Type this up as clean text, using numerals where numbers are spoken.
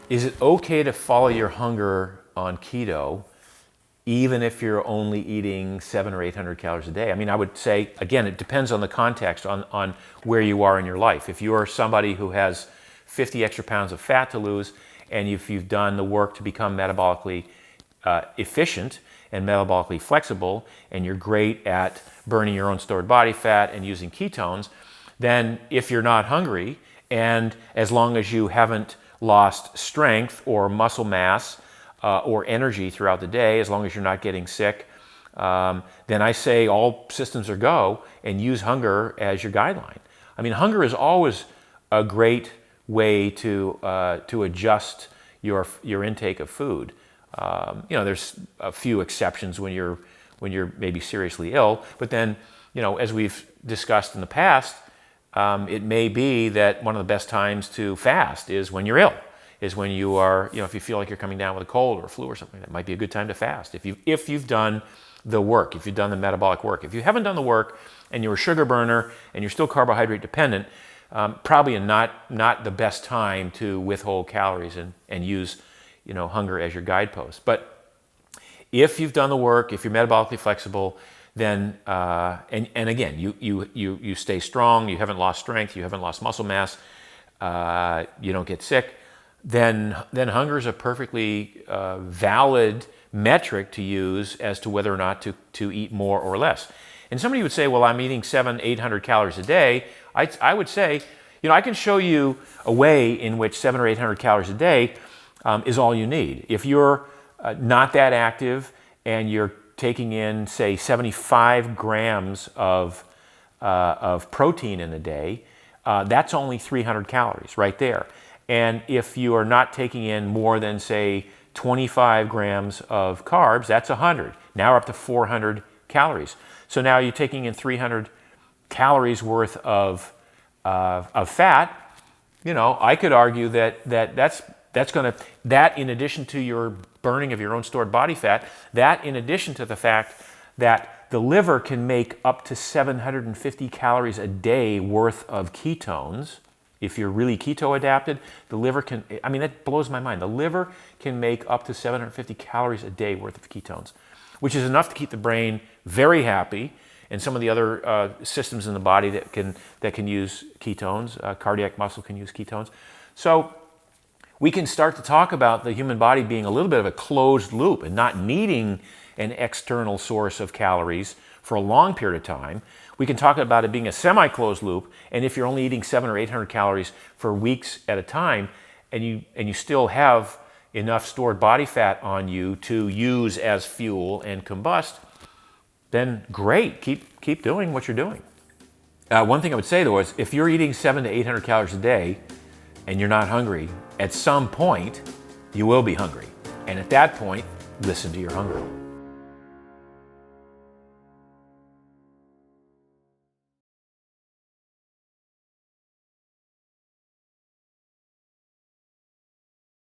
Is it okay to follow your hunger on keto even if you're only eating 700 or 800 calories a day? I mean, I would say, again, it depends on the context, on where you are in your life. If you're somebody who has 50 extra pounds of fat to lose, and if you've done the work to become metabolically efficient and metabolically flexible, and you're great at burning your own stored body fat and using ketones, then if you're not hungry, and as long as you haven't lost strength or muscle mass or energy throughout the day, as long as you're not getting sick, then I say all systems are go and use hunger as your guideline. I mean, hunger is always a great way to adjust your intake of food. There's a few exceptions when you're maybe seriously ill, but then, as we've discussed in the past, it may be that one of the best times to fast is when you're ill, is when you are, if you feel like you're coming down with a cold or a flu or something, that might be a good time to fast. If you've done the work, if you've done the metabolic work. If you haven't done the work and you're a sugar burner and you're still carbohydrate dependent, probably not the best time to withhold calories and use, hunger as your guidepost. But if you've done the work, if you're metabolically flexible, then and again, you stay strong, you haven't lost strength, you haven't lost muscle mass, you don't get sick, then hunger is a perfectly valid metric to use as to whether or not to eat more or less. And somebody would say, well, I'm eating 700-800 calories a day. I would say, I can show you a way in which 700 or 800 calories a day is all you need. If you're not that active and you're taking in, say, 75 grams of protein in a day, that's only 300 calories right there. And if you are not taking in more than, say, 25 grams of carbs, that's 100. Now we're up to 400 calories. So now you're taking in 300 calories worth of fat. I could argue that's going to, that in addition to your burning of your own stored body fat, that in addition to the fact that the liver can make up to 750 calories a day worth of ketones. If you're really keto adapted, the liver can, that blows my mind. The liver can make up to 750 calories a day worth of ketones, which is enough to keep the brain very happy, and some of the other systems in the body that can use ketones. Cardiac muscle can use ketones. So we can start to talk about the human body being a little bit of a closed loop and not needing an external source of calories for a long period of time. We can talk about it being a semi-closed loop, and if you're only eating 700 or 800 calories for weeks at a time, and you still have enough stored body fat on you to use as fuel and combust, then great, keep doing what you're doing. One thing I would say though is, if you're eating 700 to 800 calories a day and you're not hungry, at some point you will be hungry, and at that point, listen to your hunger.